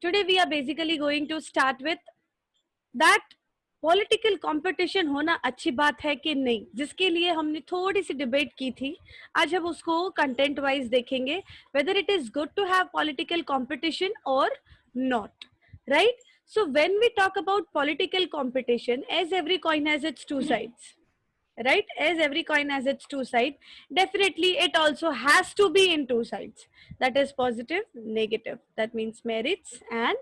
Today we are basically going to start with that political competition होना अच्छी बात है कि नहीं, जिसके लिए हमने थोड़ी सी डिबेट की थी. आज हम उसको कंटेंट वाइज देखेंगे, whether it is good to have political competition और not, right? So when we talk about political competition, as every coin has its two sides, right? As every coin has its two sides, definitely it also has to be in two sides. That is positive, negative. That means merits and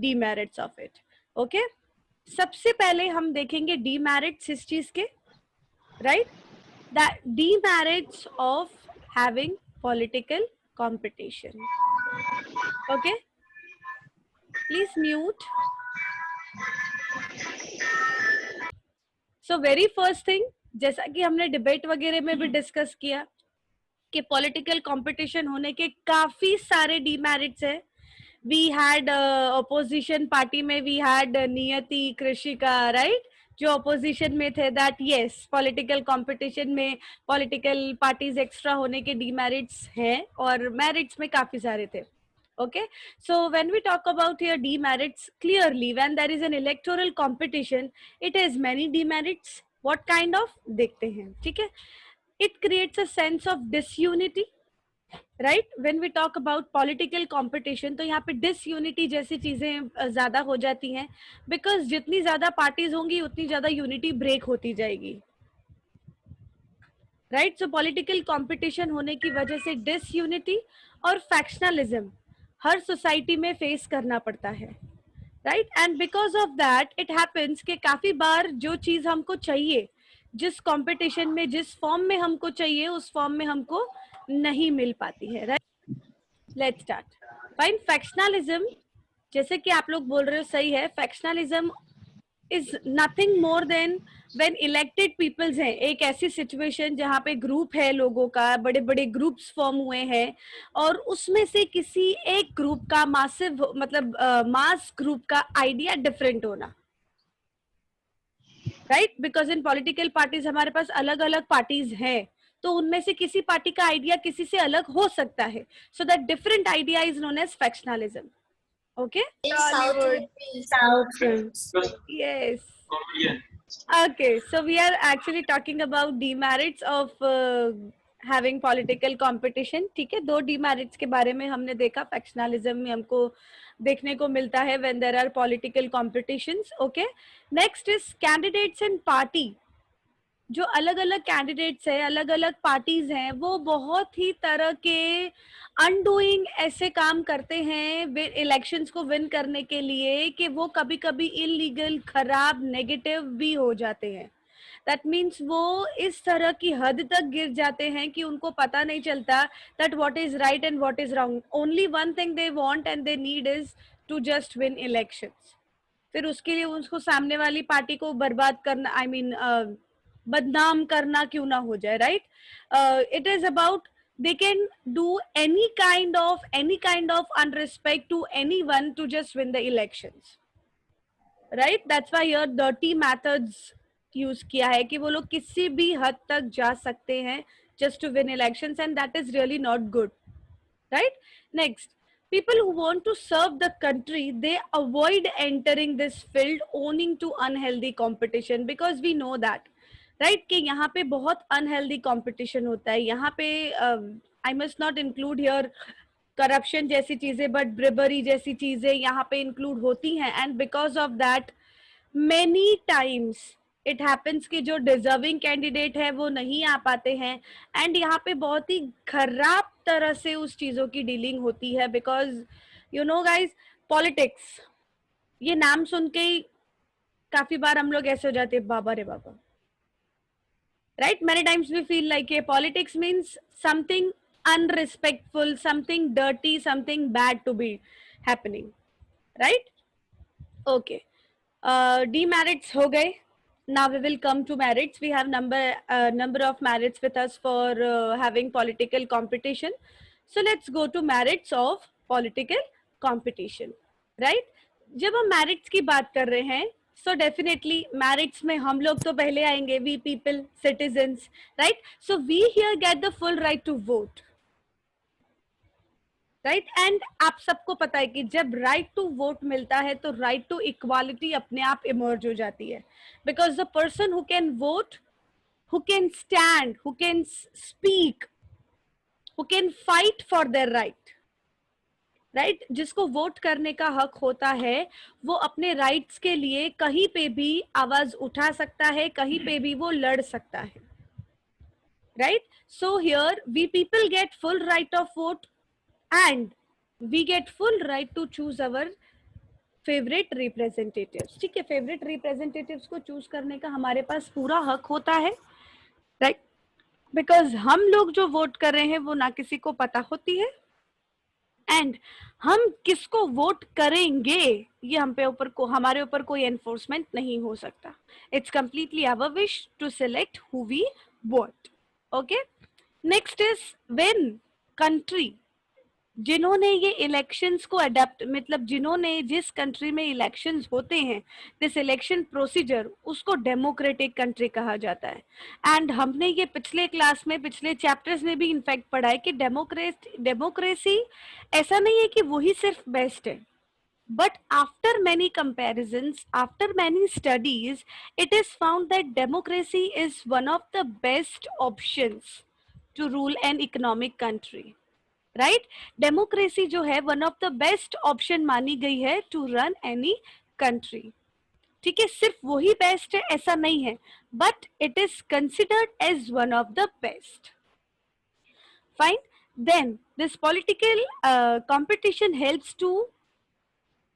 demerits of it. Okay? सबसे पहले हम देखेंगे demerits इस चीज के, right? That demerits of having political competition. Okay? Please mute. So very first thing, जैसा कि हमने डिबेट वगैरह में भी डिस्कस किया कि पॉलिटिकल कंपटीशन होने के काफी सारे डीमेरिट्स है. वी हैड अपोजिशन पार्टी में वी हैड नियति, कृषिका, राइट, जो अपोजिशन में थे. दैट यस, पॉलिटिकल कंपटीशन में पॉलिटिकल पार्टीज एक्स्ट्रा होने के डीमेरिट्स हैं और मेरिट्स में काफी सारे थे. Okay, so when we talk about here demerits, clearly when there is an electoral competition, it has many demerits. What kind of? देखते हैं, ठीक है. It creates a sense of disunity, right? When we talk about political competition, तो यहाँ पे disunity जैसी चीजें ज्यादा हो जाती हैं, because जितनी ज्यादा पार्टीज होंगी उतनी ज्यादा यूनिटी ब्रेक होती जाएगी, राइट? सो पॉलिटिकल कंपटीशन होने की वजह से डिसयूनिटी और फैक्शनलिज्म हर सोसाइटी में फेस करना पड़ता है, right? And because of that it happens कि काफी बार जो चीज हमको चाहिए, जिस कंपटीशन में जिस फॉर्म में हमको चाहिए, उस फॉर्म में हमको नहीं मिल पाती है, right? Let's start. Fine. Factionalism, जैसे कि आप लोग बोल रहे हो, सही है. Factionalism is nothing more than when elected peoples हैं, एक ऐसी सिचुएशन जहाँ पे ग्रुप है लोगों का, बड़े बड़े ग्रुप्स फॉर्म हुए हैं और उसमें से किसी एक ग्रुप का मासिव मतलब मास ग्रुप का आइडिया डिफरेंट होना, right? Because in political parties हमारे पास अलग अलग पार्टीज हैं, तो उनमें से किसी पार्टी का आइडिया किसी से अलग हो सकता है. So that different idea is known as factionalism. Okay? South. Yes. Okay, so we are actually talking about demerits of having political competition. ठीक है, दो demerits के बारे में हमने देखा. फैक्शनलिज्म में हमको देखने को मिलता है when there are political competitions. Okay, next is candidates and party. जो अलग अलग कैंडिडेट्स हैं, अलग अलग पार्टीज हैं, वो बहुत ही तरह के अनडूइंग ऐसे काम करते हैं इलेक्शंस को विन करने के लिए कि वो कभी कभी इलीगल, खराब, नेगेटिव भी हो जाते हैं. दैट मीन्स वो इस तरह की हद तक गिर जाते हैं कि उनको पता नहीं चलता that what is right and what is wrong. Only one thing they want and they need is to just win elections. फिर उसके लिए उसको सामने वाली पार्टी को बर्बाद करना, आई मीन बदनाम करना क्यों ना हो जाए, right? It is about they can do any kind of unrespect to anyone to just win the elections, right? That's why here dirty methods use किया है कि वो लोग किसी भी हद तक जा सकते हैं just to win elections, and that is really not good, right? Next, people who want to serve the country, they avoid entering this field owing to unhealthy competition, because we know that, right, कि यहाँ पे बहुत unhealthy competition होता है. यहाँ पे I must not include here corruption जैसी चीजें, बट ब्रिबरी जैसी चीजें यहाँ पे इंक्लूड होती हैं. And because of that many times it happens कि जो डिजर्विंग कैंडिडेट है वो नहीं आ पाते हैं. एंड यहाँ पे बहुत ही खराब तरह से उस चीजों की डीलिंग होती है. Because you know guys, politics, ये नाम सुन के ही काफी बार हम लोग ऐसे हो जाते हैं, बाबा रे बाबा, right? Many times we feel like politics means something unrespectful, something dirty, something bad to be happening, right? Okay, demerits ho gaye. Now we will come to merits. We have number of merits with us for having political competition. So let's go to merits of political competition, right? जब हम merits की बात कर रहे हैं, so definitely merits में हम लोग तो पहले आएंगे, we people, citizens, right? So we here get the full right to vote, right and आप सबको पता है कि जब राइट टू वोट मिलता है तो राइट टू इक्वालिटी अपने आप इमर्ज हो जाती है, because the person who can vote, who can stand, who can speak, who can fight for their right, right? जिसको वोट करने का हक होता है वो अपने राइट्स के लिए कहीं पे भी आवाज उठा सकता है, कहीं पे भी वो लड़ सकता है, right? So here we people get full right of vote and we get full right to choose our favourite representatives. ठीक है, फेवरेट रिप्रेजेंटेटिव्स को चूज करने का हमारे पास पूरा हक होता है, राइट? बिकॉज हम लोग जो वोट कर रहे हैं वो ना किसी को पता होती है एंड हम किसको वोट करेंगे ये हम पे ऊपर को हमारे ऊपर कोई एनफोर्समेंट नहीं हो सकता. It's completely our wish to select who we vote. Okay, next is when country, जिन्होंने ये इलेक्शंस को अडेप्ट, मतलब जिन्होंने जिस कंट्री में इलेक्शंस होते हैं, दिस इलेक्शन प्रोसीजर, उसको डेमोक्रेटिक कंट्री कहा जाता है. एंड हमने ये पिछले क्लास में, पिछले चैप्टर्स में भी इनफैक्ट पढ़ा है कि डेमोक्रेसी ऐसा नहीं है कि वही सिर्फ बेस्ट है, but after many comparisons, after many studies, it is found that democracy is one of the best options to rule an economic country. Right, democracy जो है one of the best option मानी गई है to run any country. ठीक है, सिर्फ वही best है ऐसा नहीं है, but it is considered as one of the best. Fine, then this political competition helps to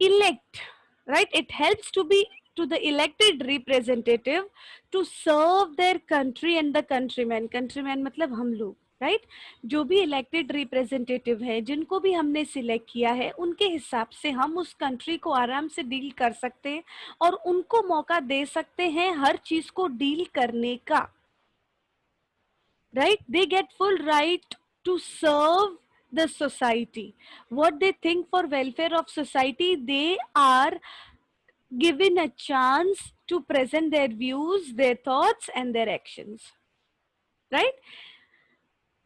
elect, right? It helps to be to the elected representative to serve their country and the countrymen मतलब हम लोग, right? जो भी elected representative है, जिनको भी हमने select किया है, उनके हिसाब से हम उस कंट्री को आराम से डील कर सकते हैं और उनको मौका दे सकते हैं हर चीज को डील करने का, right? They get full right to serve the society, what they think for welfare of society, they are given a chance to present their views, their thoughts and their actions, right?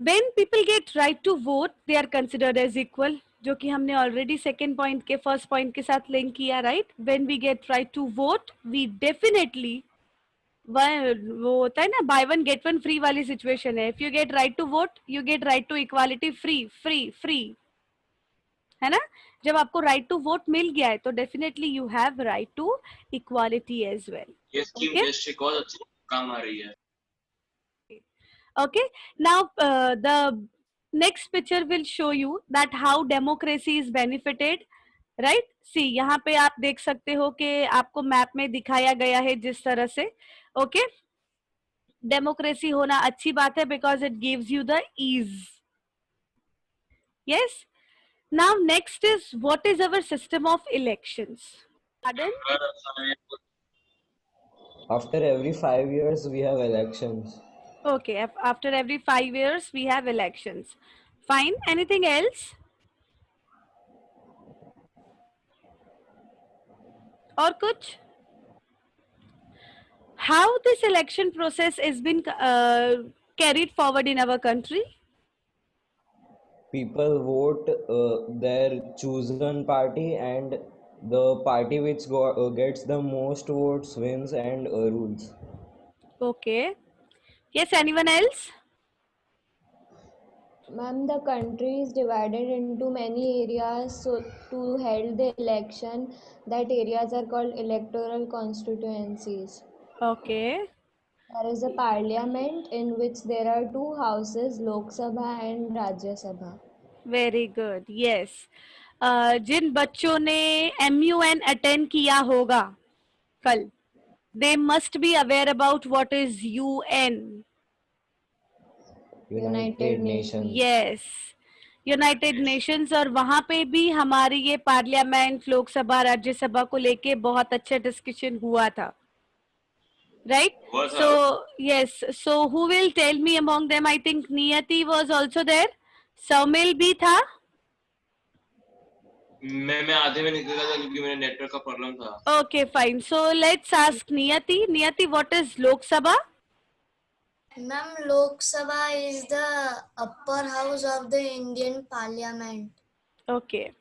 When people get right to vote, they are considered as equal, जो कि हमने already second point के first point के साथ link किया, right? When we get right to vote, we definitely, वो होता है ना buy one get one free वाली सिचुएशन है. If you get right to vote, you get right to equality, free free free, है ना? जब आपको राइट टू वोट मिल गया है तो definitely you have right to equality as well. ये स्कीम जस्ट एक और अच्छी काम आ रही है. Okay, now the next picture will show you that how democracy is benefited, right? See, यहाँ पे आप देख सकते हो कि आपको मैप में दिखाया गया है जिस तरह से. Okay, डेमोक्रेसी होना अच्छी बात है because it gives you the ease. Yes. Now next is what is our system of elections? Pardon? After every 5 years we have elections. Okay, after every 5 years we have elections. Fine. Anything else? और कुछ? How this election process has been carried forward in our country? People vote their chosen party and the party which gets the most votes wins and rules. Okay. Yes, anyone else? Ma'am, the country is divided into many areas, so to hold the election, that areas are called electoral constituencies. Okay. There is a parliament in which there are two houses, Lok Sabha and Rajya Sabha. Very good. Yes. जिन बच्चों ने MUN attend किया होगा कल, they must be aware about what is UN. United Nations. Yes, United Nations. और वहां पे भी हमारी ये पार्लियामेंट, लोकसभा, राज्यसभा को लेके बहुत अच्छा डिस्कशन हुआ था, right? So yes, so who will tell me among them? I think Niyati was also there, Saumil भी था. मैं आधे में निकल गया था क्योंकि मेरे नेटवर्क का प्रॉब्लम था. Okay fine, so let's ask नियति. नियति, what is Lok Sabha? Ma'am, Lok Sabha is the upper house of the Indian Parliament. Okay.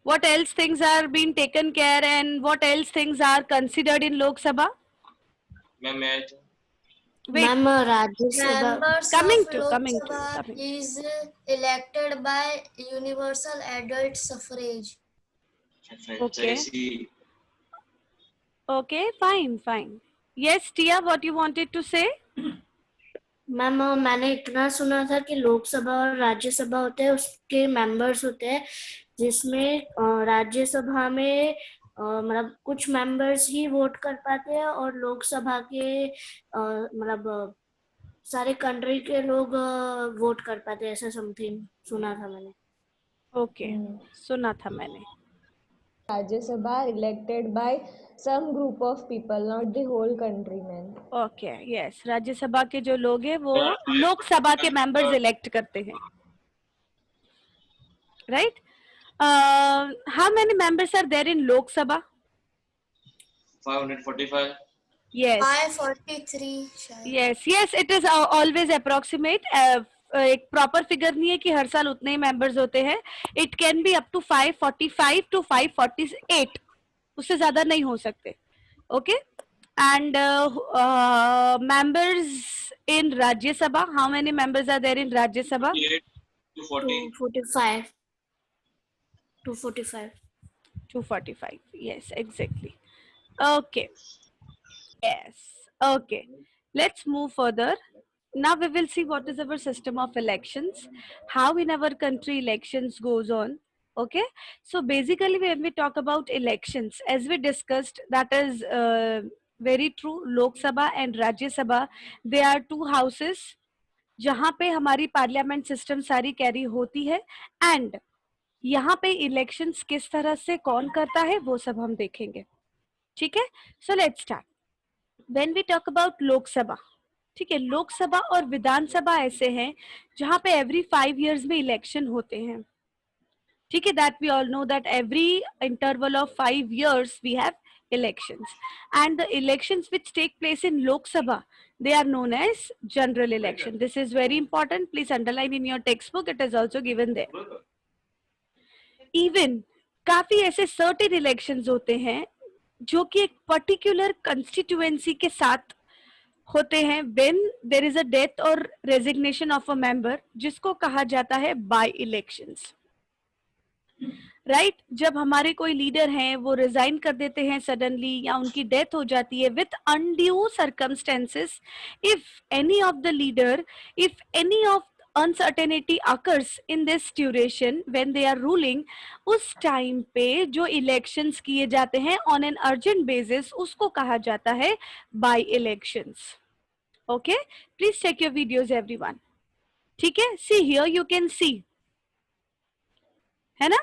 What else things are being taken care and what else things are considered in Lok Sabha? मैं Wait, Ma'am, Rajya Sabha. Members coming of to, Lok coming to, Sabha coming to. is elected by universal adult suffrage. Okay. Franchise Okay, fine, fine. Yes, Tia, what you wanted to say? Ma'am मैंने इतना सुना था कि लोकसभा और राज्यसभा होते हैं, उसके members होते हैं, जिसमें राज्यसभा में मतलब कुछ मेंबर्स ही वोट कर पाते हैं और लोकसभा के मतलब सारे कंट्री के लोग वोट कर पाते हैं, ऐसा समथिंग सुना था मैंने. Okay, सुना था मैंने. Rajya Sabha are elected by some group of people, not the whole countrymen. Okay, yes, Rajya Sabha के जो लोग हैं वो लोकसभा के मेंबर्स इलेक्ट करते हैं. Right? How many members are there in Lok Sabha? 545 Yes. 543 शायद. Yes, it is always approximate. एक प्रॉपर फिगर नहीं है कि हर साल उतने ही मेंबर्स होते हैं. It can be up to 545 to 548. उससे ज्यादा नहीं हो सकते. Okay. And members in Rajya Sabha, how many members are there in Rajya Sabha? 240 245. 245. Yes, exactly. Okay. Yes. Okay. Let's move further. Now we will see what is our system of elections, how in our country elections goes on. Okay. So basically when we talk about elections, as we discussed, that is very true. Lok Sabha and Rajya Sabha, they are two houses जहाँ पे हमारी parliament system सारी carry होती है. And यहाँ पे elections किस तरह से कौन करता है वो सब हम देखेंगे. ठीक है. So let's start. When we talk about Lok Sabha, ठीक है, लोकसभा और विधानसभा ऐसे हैं जहां पे एवरी 5 years में इलेक्शन होते हैं. ठीक है. That we all know that every interval of 5 years we have elections, and the elections which take place in Lok Sabha, they are known as general election. This is very important. Please underline in your textbook. It is also given there. Even काफी ऐसे certain elections होते हैं जो कि एक particular constituency के साथ होते हैं. When there is a death और रेजिग्नेशन ऑफ अ मेंबर, जिसको कहा जाता है बाय इलेक्शंस. राइट. जब हमारे कोई लीडर हैं वो रिजाइन कर देते हैं सडनली या उनकी डेथ हो जाती है with undue circumstances, if any of the leader, if any of uncertainty occurs in this duration when they are ruling, उस टाइम पे जो इलेक्शंस किए जाते हैं on an urgent basis, उसको कहा जाता है by elections. Okay, please check your videos everyone. ठीक है. See here you can see, है ना,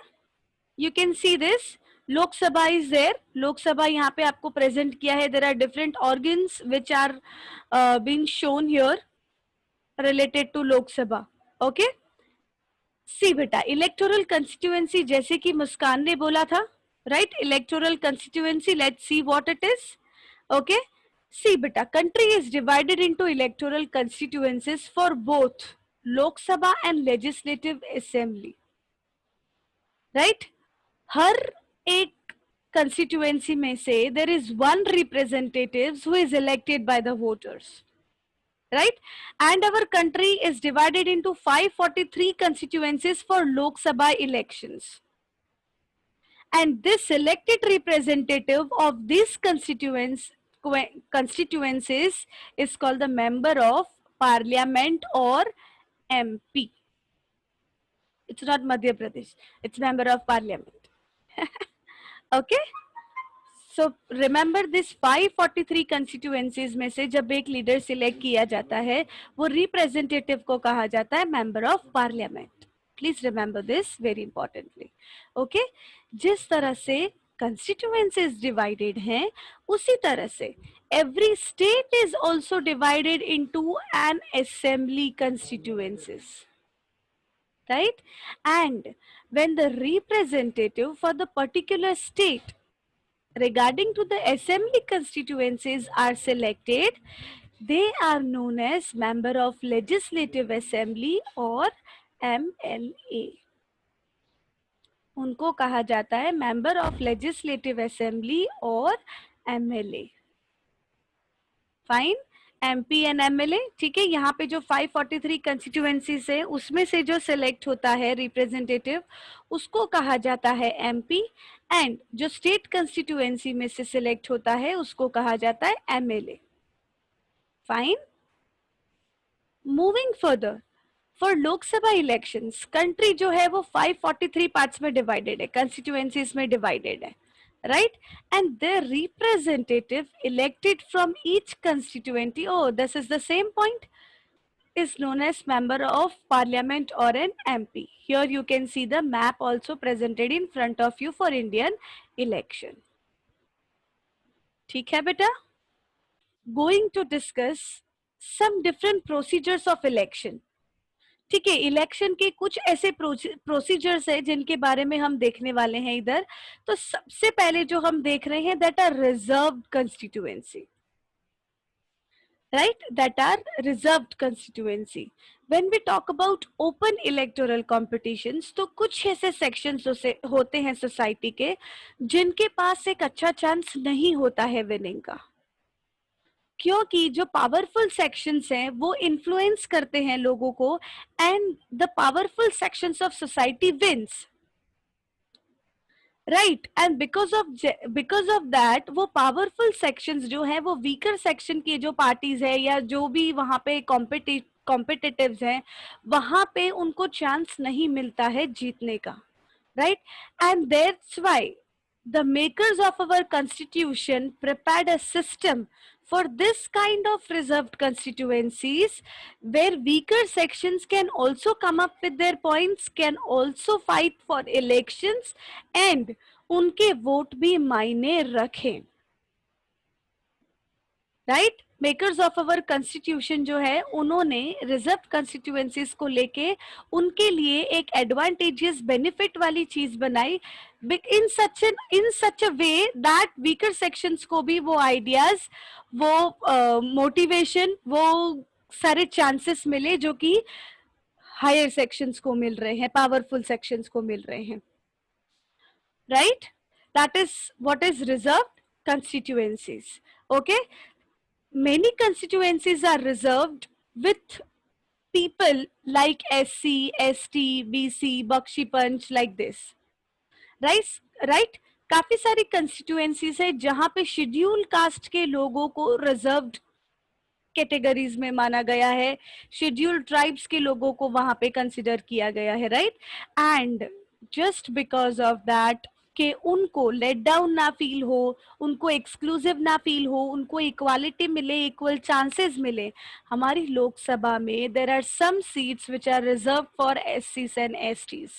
you can see this. Lok Sabha is there. Lok Sabha यहाँ पे आपको present किया है. There are different organs which are being shown here related to Lok Sabha. Okay. See बेटा, electoral constituency जैसे कि मुस्कान ने बोला था, right? Electoral constituency, let's see what it is. Okay. See बेटा, country is divided into electoral constituencies for both Lok Sabha and Legislative Assembly. Right? हर एक constituency में से there is one representative who is elected by the voters. Right? And our country is divided into 543 constituencies for Lok Sabha elections. And this selected representative of these constituencies is called the Member of Parliament or MP. It's not Madhya Pradesh, it's Member of Parliament. Okay. So remember this 543 constituencies में से जब एक leader select किया जाता है वो representative को कहा जाता है member of parliament. Please remember this very importantly. Okay. जिस तरह से constituencies डिवाइडेड हैं उसी तरह से every state is also divided into an assembly constituencies. Right? And when the representative for the particular state regarding to the assembly constituencies are selected, they are known as member of legislative assembly or MLA. उनको कहा जाता है member of legislative assembly और MLA. Fine, MP and MLA, ठीक है। यहाँ पे जो 543 कंस्टिट्यूएंसीज है उसमें से जो सिलेक्ट होता है रिप्रेजेंटेटिव उसको कहा जाता है एमपी, एंड जो स्टेट कंस्टिट्यूएंसी में से सिलेक्ट होता है उसको कहा जाता है MLA. Fine, moving further, for Lok Sabha elections country जो है वो 543 पार्ट्स में डिवाइडेड है, कंस्टिट्यूएंसीज में डिवाइडेड है, right? And their representative elected from each constituency, oh this is the same point, is known as member of parliament or an MP. Here you can see the map also presented in front of you for Indian election. ठीक है बेटा? Going to discuss some different procedures of election. ठीक है, election के कुछ ऐसे procedures है जिनके बारे में हम देखने वाले हैं इधर। तो सबसे पहले जो हम देख रहे हैं that are reserved constituency, right, that are reserved constituency. When we talk about open electoral competitions तो कुछ ऐसे सेक्शंस होते हैं सोसाइटी के जिनके पास एक अच्छा चांस नहीं होता है विनिंग का, क्योंकि जो पावरफुल सेक्शंस हैं वो इन्फ्लुएंस करते हैं लोगों को, and the powerful sections of society wins, right. And because of that वो पावरफुल सेक्शंस जो हैं वो वीकर सेक्शन के जो पार्टीज है या जो भी वहां पे कॉम्पिटिटिव्स हैं वहां पे उनको चांस नहीं मिलता है जीतने का, right. And that's why the makers of our constitution prepared a system for this kind of reserved constituencies where weaker sections can also come up with their points, can also fight for elections and उनके vote भी मायने रखें, right. Makers of our constitution जो है उन्होंने reserve constituencies को लेके उनके लिए एक एडवांटेजियस बेनिफिट वाली चीज बनाई इन सच अ वे दैट वीकर सेक्शंस को भी वो आइडियाज, वो मोटिवेशन, वो सारे चांसेस मिले जो कि हायर सेक्शंस को मिल रहे हैं, पावरफुल सेक्शंस को मिल रहे हैं, right. That is what is reserved constituencies, okay. Many constituencies are reserved with people like SC, ST, BC, Bakshi Panch, like this, right? काफी सारी constituencies है जहां पे शेड्यूल कास्ट के लोगों को रिजर्व्ड कैटेगरीज में माना गया है, शेड्यूल ट्राइब्स के लोगों को वहां पे कंसिडर किया गया है, right. And just because of that कि उनको लेट डाउन ना फील हो, उनको एक्सक्लूसिव ना फील हो, उनको इक्वालिटी मिले, इक्वल चांसेस मिले, हमारी लोकसभा में there are some seats which are reserved for एससीज and STs,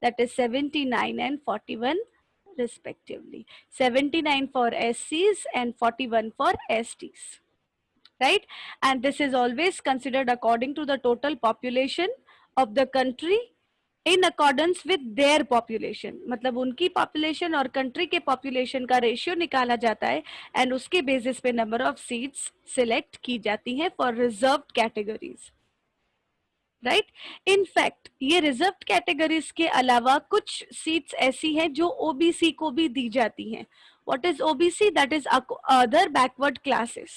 that is 79 and 41 respectively, 79 for SCs and 41 for STs, right? And this is always considered according to the total population of the country in accordance with their population, मतलब उनकी population और country के population का ratio निकाला जाता है and उसके basis पे number of seats select की जाती हैं for reserved categories, right? In fact ये reserved categories के अलावा कुछ seats ऐसी हैं जो OBC को भी दी जाती हैं. What is OBC? That is other backward classes.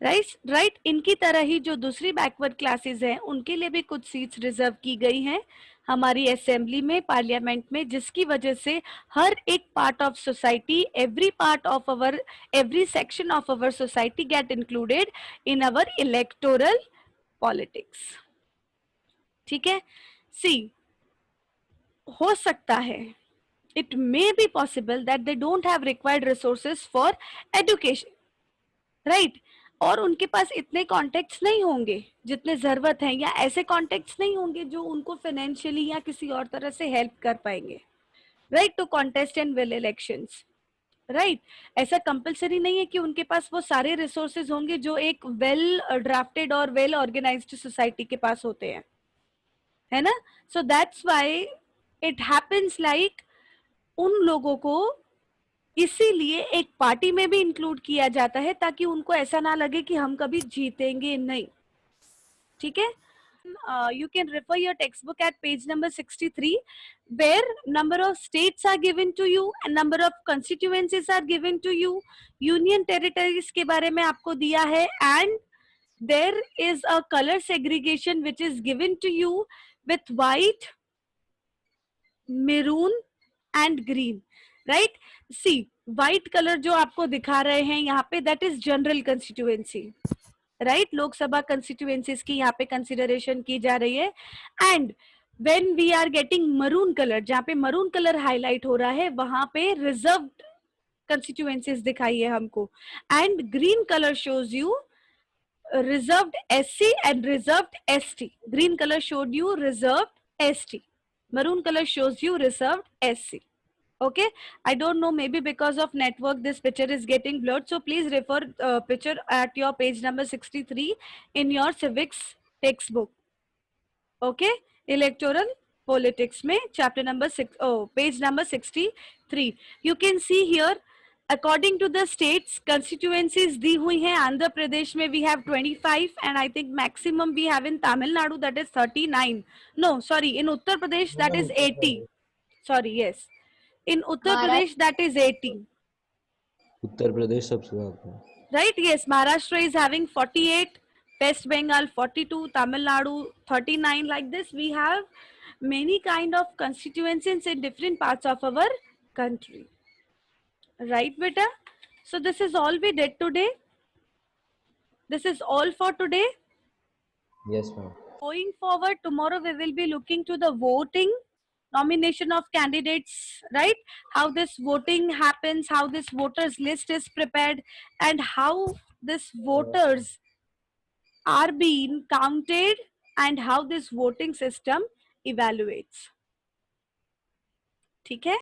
Right इनकी तरह ही जो दूसरी बैकवर्ड क्लासेस हैं उनके लिए भी कुछ सीट्स रिजर्व की गई हैं हमारी असेंबली में, पार्लियामेंट में, जिसकी वजह से हर एक part of society, every section of our society get included in our electoral politics. ठीक है. सी, हो सकता है, it may be possible that they don't have required resources for education, right, और उनके पास इतने कॉन्टेक्ट्स नहीं होंगे जितने जरूरत है, या ऐसे कॉन्टेक्ट्स नहीं होंगे जो उनको फाइनेंशियली या किसी और तरह से हेल्प कर पाएंगे, right, to contest and will elections, right. ऐसा कंपलसरी नहीं है कि उनके पास वो सारे रिसोर्सेज होंगे जो एक वेल ड्राफ्टेड और वेल ऑर्गेनाइज्ड सोसाइटी के पास होते हैं, है ना. So that's why it happens like उन लोगों को इसीलिए एक पार्टी में भी इंक्लूड किया जाता है ताकि उनको ऐसा ना लगे कि हम कभी जीतेंगे नहीं. ठीक है. You can refer your textbook at page number 63, where number of states are given to you and number of constituencies are given to you. Union territories के बारे में आपको दिया है, and there is a color segregation which is given to you with white, maroon and green, right? See, white color जो आपको दिखा रहे हैं यहाँ पे, that is general constituency, right Lok Sabha constituencies की यहाँ पे कंसिडरेशन की जा रही है. And when we are getting maroon colour, जहाँ पे मरून कलर हाईलाइट हो रहा है वहां पे रिजर्व्ड कंस्टिट्यूएंसीज दिखाई है हमको. And green colour shows you reserved SC and reserved ST. Green colour showed you reserved ST, maroon color shows you reserved SC. Okay, I don't know, maybe because of network this picture is getting blurred, so please refer picture at your page number 63 in your civics textbook. Okay, electoral politics में chapter number 6, page number 63. You can see here according to the states constituencies दी हुई हैं. आंध्र प्रदेश में we have 25 and I think maximum we have in Tamil Nadu, that is 39. No, sorry, in Uttar Pradesh that is 80. Sorry, yes. In Uttar Pradesh that is 80. Uttar Pradesh सबसे ज्यादा है. Right, yes. Maharashtra is having 48, West Bengal 42, Tamil Nadu 39. Like this we have many kind of constituencies in different parts of our country. Right, beta? So this is all we did today. This is all for today. Yes, ma'am. Going forward, tomorrow we will be looking to the voting, nomination of candidates, right? How this voting happens, how this voters list is prepared, and how this voters are being counted, and how this voting system evaluates. ठीक है?